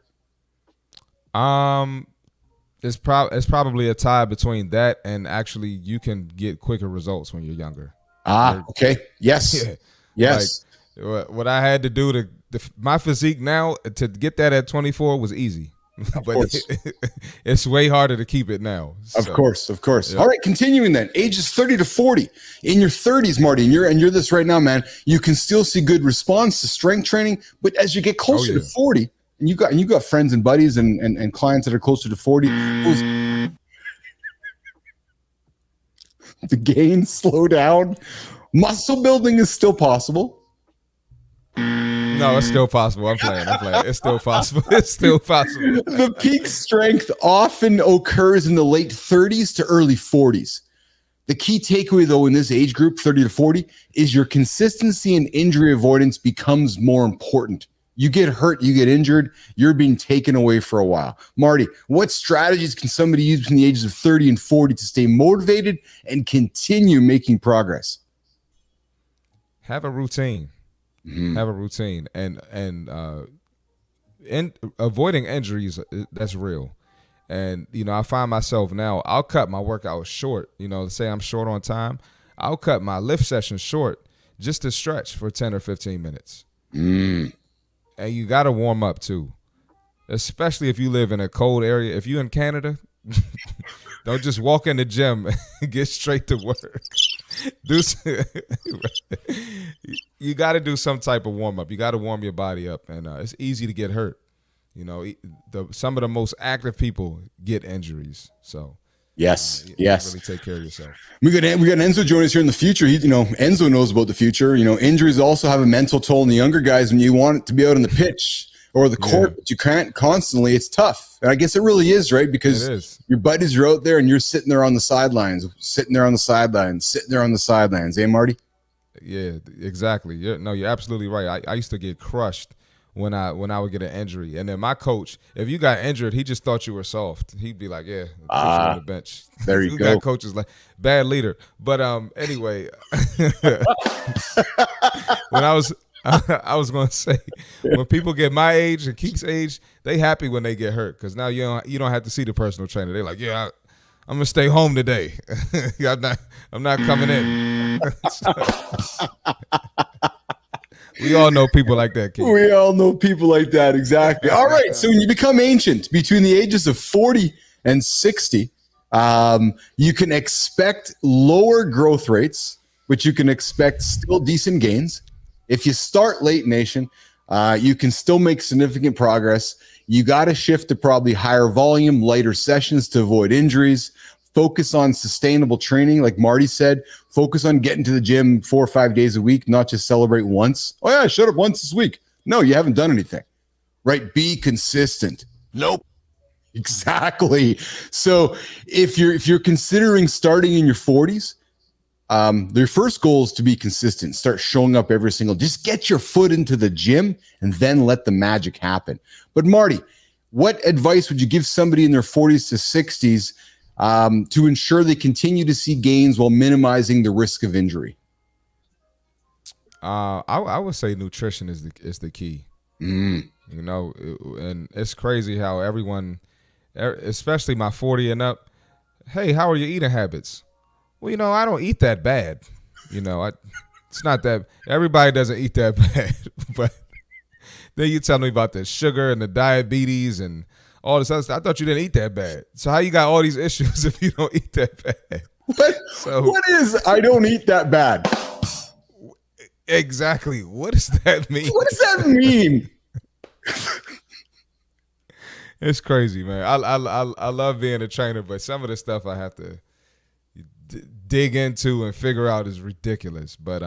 It's probably a tie between that and actually you can get quicker results when you're younger. Okay. Yes. Yeah. Yes. Like, what I had to do my physique now to get that at 24 was easy. But it's way harder to keep it now. Of course. Yeah. All right, continuing then. Ages 30 to 40. In your 30s, Marty, and you're this right now, man, you can still see good response to strength training, but as you get closer to 40, and you got friends and buddies and clients that are closer to 40, the gains slow down. Muscle building is still possible. No, it's still possible. I'm playing. It's still possible. The peak strength often occurs in the late 30s to early 40s. The key takeaway, though, in this age group, 30 to 40, is your consistency and injury avoidance becomes more important. You get hurt, you get injured, you're being taken away for a while. Marty, what strategies can somebody use between the ages of 30 and 40 to stay motivated and continue making progress? Have a routine. Mm-hmm. Have a routine, and avoiding injuries, that's real. And I find myself now, I'll cut my workout short. Say I'm short on time, I'll cut my lift session short just to stretch for 10 or 15 minutes. And you got to warm up too, especially if you live in a cold area. If you're in Canada, don't just walk in the gym and get straight to work. You got to do some type of warm up. You got to warm your body up, and it's easy to get hurt. Some of the most active people get injuries. So yes. Really take care of yourself. We got Enzo joining us here in the future. Enzo knows about the future. Injuries also have a mental toll on the younger guys when you want it to be out on the pitch or the court, but you can't constantly. It's tough. And I guess it really is, right? Because your buddies are out there and you're sitting there on the sidelines. Eh, Marty? Yeah, exactly. You're absolutely right. I used to get crushed when I would get an injury. And then my coach, if you got injured, he just thought you were soft. He'd be like, yeah, put you on the bench. There you go. Got coaches like bad leader. But anyway, when I was going to say, when people get my age and Keith's age, they happy when they get hurt because now you don't have to see the personal trainer. They're like, yeah, I'm gonna stay home today. I'm not coming in. We all know people like that, Keith. We all know people like that, exactly. All right, so when you become ancient between the ages of 40 and 60, you can expect lower growth rates, but you can expect still decent gains. If you start late, nation, you can still make significant progress. You got to shift to probably higher volume, lighter sessions to avoid injuries. Focus on sustainable training. Like Marty said, focus on getting to the gym 4 or 5 days a week, not just celebrate once. Oh, yeah, I showed up once this week. No, you haven't done anything, right? Be consistent. Nope. Exactly. So if you're considering starting in your 40s, their first goal is to be consistent. Start showing up every single. Just get your foot into the gym and then let the magic happen. But Marty, what advice would you give somebody in their 40s to 60s to ensure they continue to see gains while minimizing the risk of injury? I would say nutrition is the key. Mm. You know, and it's crazy how everyone, especially my 40 and up, hey, how are your eating habits? Well, I don't eat that bad. It's not that everybody doesn't eat that bad, but then you tell me about the sugar and the diabetes and all this other stuff. I thought you didn't eat that bad. So how you got all these issues if you don't eat that bad? What is I don't eat that bad? Exactly. What does that mean? What does that mean? It's crazy, man. I love being a trainer, but some of the stuff I have to dig into and figure out is ridiculous. But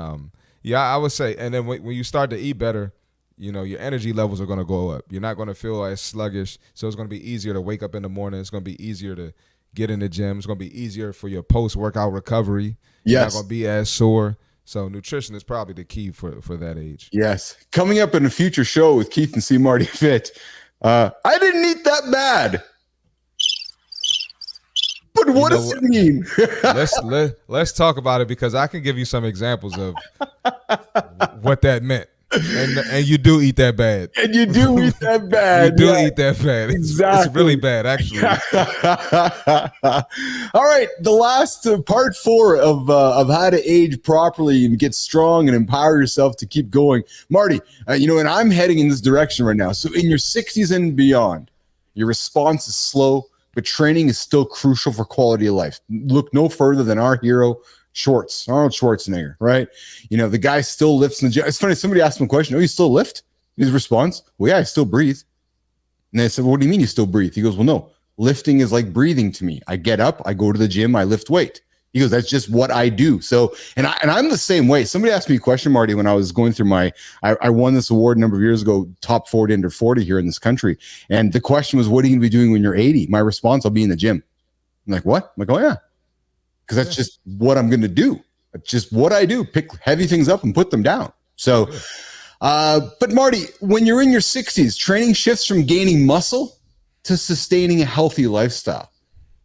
yeah, I would say, and then when you start to eat better, your energy levels are going to go up. You're not going to feel as sluggish, so it's going to be easier to wake up in the morning. It's going to be easier to get in the gym. It's going to be easier for your post-workout recovery. You're not going to be as sore. So nutrition is probably the key for that age. Yes. Coming up in a future show with Keith and C. Marty Fit, I didn't eat that bad. But what does it mean? let's talk about it, because I can give you some examples of what that meant. And you do eat that bad. And you do eat that bad. You do eat that bad. Exactly. It's really bad, actually. All right. The last part 4 of how to age properly and get strong and empower yourself to keep going. Marty, and I'm heading in this direction right now. So in your 60s and beyond, your response is slow, but training is still crucial for quality of life. Look no further than our hero, Arnold Schwarzenegger, right? The guy still lifts in the gym. It's funny, somebody asked him a question, you still lift? His response, well, yeah, I still breathe. And they said, what do you mean you still breathe? He goes, well, no, lifting is like breathing to me. I get up, I go to the gym, I lift weight. He goes, that's just what I do. So, and I'm the same way. Somebody asked me a question, Marty, when I was going through I won this award a number of years ago, top 40 under 40 here in this country. And the question was, what are you going to be doing when you're 80? My response, I'll be in the gym. I'm like, what? I'm like, oh yeah. Because that's just what I'm going to do. That's just what I do. Pick heavy things up and put them down. So, but Marty, when you're in your 60s, training shifts from gaining muscle to sustaining a healthy lifestyle,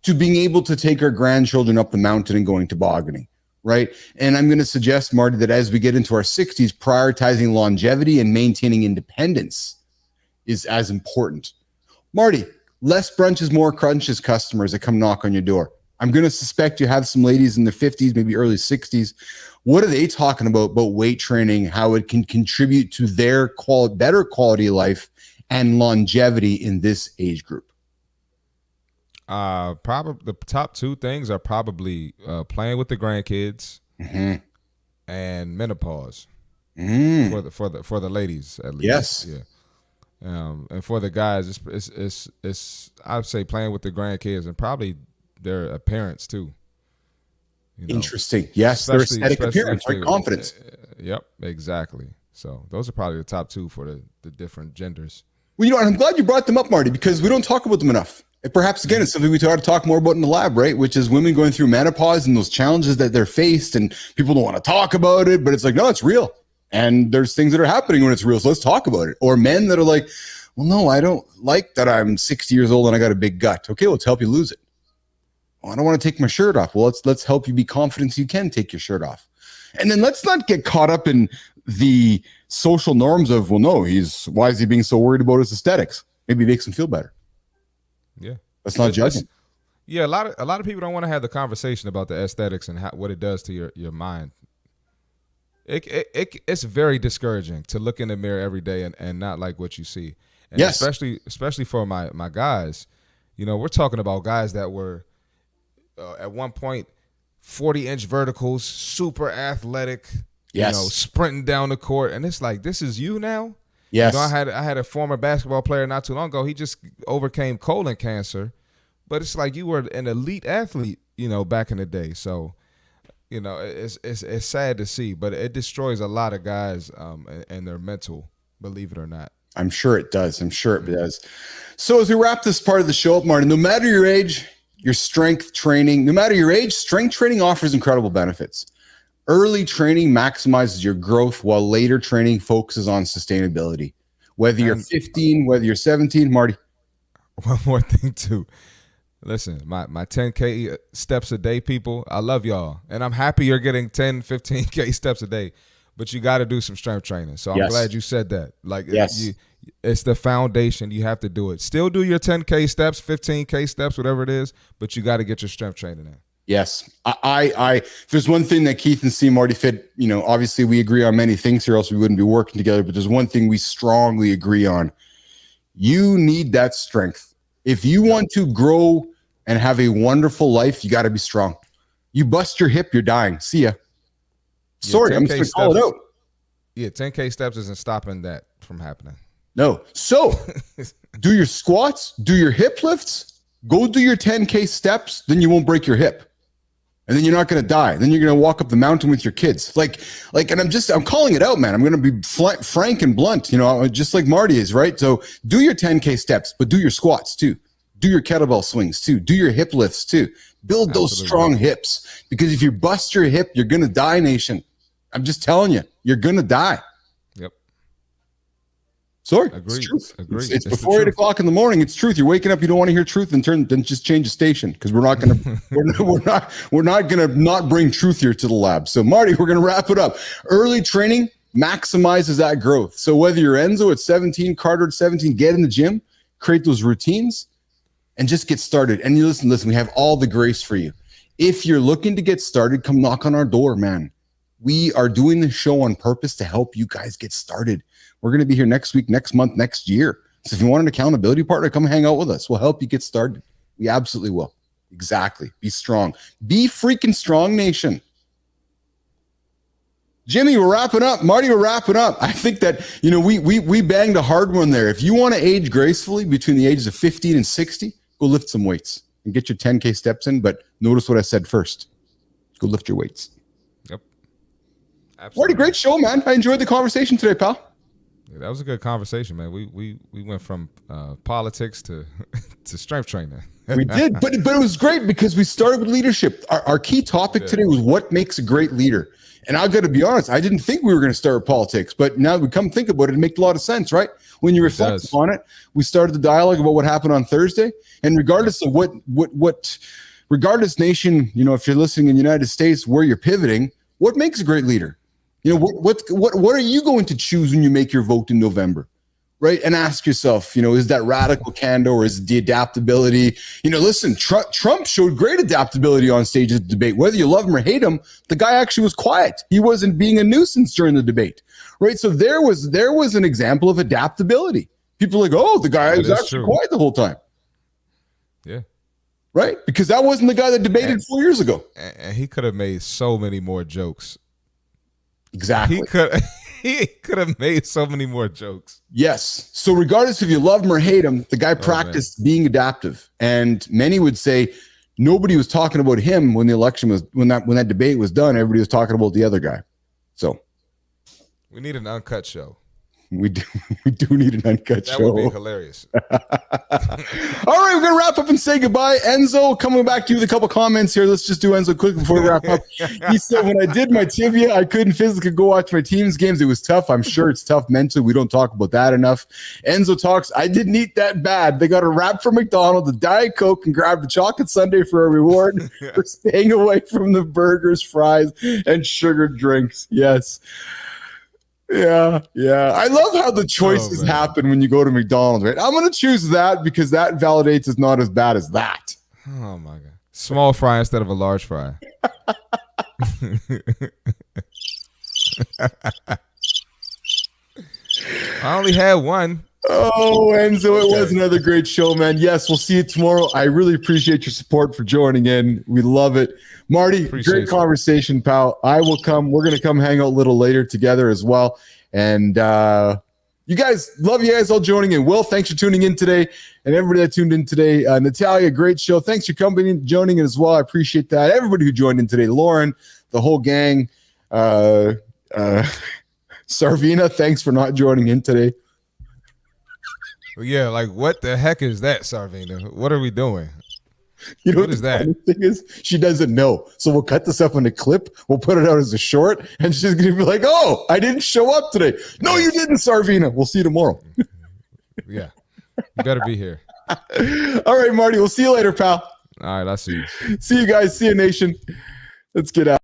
to being able to take our grandchildren up the mountain and going tobogganing, right? And I'm going to suggest, Marty, that as we get into our 60s, prioritizing longevity and maintaining independence is as important. Marty, less brunches, more crunches customers that come knock on your door. I'm going to suspect you have some ladies in their 50s, maybe early 60s. What are they talking about weight training, how it can contribute to their better quality of life and longevity in this age group? Probably the top 2 things are probably playing with the grandkids and menopause for the ladies, at least. Yes. Yeah. And for the guys, it's I'd say playing with the grandkids and probably their appearance too. Interesting. Yes, their aesthetic appearance, right? Confidence. Yep, exactly. So those are probably the top 2 for the different genders. Well, I'm glad you brought them up, Marty, because we don't talk about them enough. And perhaps, again, it's something we try to talk more about in the lab, right? Which is women going through menopause and those challenges that they're faced, and people don't want to talk about it, but it's like, no, it's real. And there's things that are happening when it's real, so let's talk about it. Or men that are like, well, no, I don't like that I'm 60 years old and I got a big gut. Okay, let's help you lose it. Oh, I don't want to take my shirt off. Well, let's help you be confident so you can take your shirt off. And then let's not get caught up in the social norms of, well, no, why is he being so worried about his aesthetics? Maybe it makes him feel better. Yeah. Let's not judge him. Yeah, a lot of people don't want to have the conversation about the aesthetics and what it does to your mind. It's very discouraging to look in the mirror every day and not like what you see. And yes. Especially for my guys. We're talking about guys that were at one point 40-inch verticals, super athletic, yes, sprinting down the court, and it's like, this is you now? Yes. I had a former basketball player not too long ago. He just overcame colon cancer, but it's like you were an elite athlete, back in the day. So, it's sad to see, but it destroys a lot of guys and their mental, believe it or not. I'm sure it does. I'm sure it does. So as we wrap this part of the show up, Marty, no matter your age, your strength training, no matter your age, strength training offers incredible benefits. Early training maximizes your growth while later training focuses on sustainability. Whether you're 15, whether you're 17, Marty. One more thing too. Listen, my 10K steps a day, people, I love y'all. And I'm happy you're getting 10, 15K steps a day. But you got to do some strength training. So I'm glad you said that. Like, it's the foundation. You have to do it. Still do your 10K steps, 15K steps, whatever it is, but you got to get your strength training in. Yes. If there's one thing that Keith and C, Marty Fit, obviously we agree on many things here, else we wouldn't be working together, but there's one thing we strongly agree on. You need that strength. If you want to grow and have a wonderful life, you got to be strong. You bust your hip, you're dying. See ya. Sorry, I'm just going to call it out. Yeah, 10K steps isn't stopping that from happening. No. So do your squats, do your hip lifts, go do your 10K steps, then you won't break your hip. And then you're not going to die. Then you're going to walk up the mountain with your kids. And I'm calling it out, man. I'm going to be frank and blunt, just like Marty is, right? So do your 10K steps, but do your squats too. Do your kettlebell swings too. Do your hip lifts too. Build those strong hips, because if you bust your hip, you're going to die, nation. I'm just telling you, you're going to die. Yep. Sorry. Agreed. It's truth. Agreed. It's before 8 o'clock in the morning. It's truth. You're waking up. You don't want to hear truth, then just change the station, because we're not going to, we're not going to not bring truth here to the lab. So Marty, we're going to wrap it up. Early training maximizes that growth. So whether you're Enzo at 17, Carter at 17, get in the gym, create those routines, and just get started. And you listen, we have all the grace for you. If you're looking to get started, come knock on our door, man. We are doing this show on purpose to help you guys get started. We're going to be here next week, next month, next year. So if you want an accountability partner, come hang out with us. We'll help you get started. We absolutely will. Exactly. Be strong. Be freaking strong, nation. Jimmy, we're wrapping up. Marty, we're wrapping up. I think that, we banged a hard one there. If you want to age gracefully between the ages of 15 and 60, go lift some weights and get your 10K steps in. But notice what I said first. Go lift your weights. Yep. Absolutely. Marty, great show, man. I enjoyed the conversation today, pal. Yeah, that was a good conversation, man. We went from politics to strength training. We did, but it was great because we started with leadership. Our key topic today was what makes a great leader. And I've got to be honest, I didn't think we were going to start with politics, but now we come think about it, it makes a lot of sense, right? When you reflect on it, we started the dialogue about what happened on Thursday. And regardless of regardless, nation, if you're listening in the United States, where you're pivoting, what makes a great leader? What are you going to choose when you make your vote in November, right? And ask yourself, is that radical candor, or is it the adaptability? Listen, Trump showed great adaptability on stage at the debate. Whether you love him or hate him, the guy actually was quiet. He wasn't being a nuisance during the debate, right? So there was an example of adaptability. People are like, oh, the guy was actually quiet the whole time. Yeah. Right? Because that wasn't the guy that debated 4 years ago. And he could have made so many more jokes. Exactly. He could have made so many more jokes. Yes. So regardless if you love him or hate him, the guy practiced being adaptive. And many would say nobody was talking about him when the election was, when that debate was done. Everybody was talking about the other guy. So we need an uncut show. We do need an uncut show. That would be hilarious. All right, we're going to wrap up and say goodbye. Enzo, coming back to you with a couple comments here. Let's just do Enzo quick before we wrap up. He said, when I did my tibia, I couldn't physically go watch my team's games. It was tough. I'm sure it's tough mentally. We don't talk about that enough. Enzo talks, I didn't eat that bad. They got a wrap from McDonald's, a Diet Coke, and grabbed a chocolate sundae for a reward for staying away from the burgers, fries, and sugar drinks. Yes. Yeah. I love how the choices happen when you go to McDonald's, right? I'm going to choose that because that validates it's not as bad as that. Oh, my God. Small fry instead of a large fry. I only had one. Oh, Enzo, it was another great show, man. Yes, we'll see you tomorrow. I really appreciate your support for joining in. We love it. Marty, great conversation, pal. I will come. We're going to come hang out a little later together as well. And you guys, love you guys all joining in. Will, thanks for tuning in today. And everybody that tuned in today. Natalia, great show. Thanks for joining in as well. I appreciate that. Everybody who joined in today. Lauren, the whole gang. Sarvina, thanks for not joining in today. Yeah, like what the heck is that, Sarvina? What are we doing? You know What is that? The thing is, she doesn't know. So we'll cut this up in a clip. We'll put it out as a short, and she's gonna be like, "Oh, I didn't show up today." No, you didn't, Sarvina. We'll see you tomorrow. Yeah, you better be here. All right, Marty. We'll see you later, pal. All right, I'll see you. See you guys. See you, nation. Let's get out.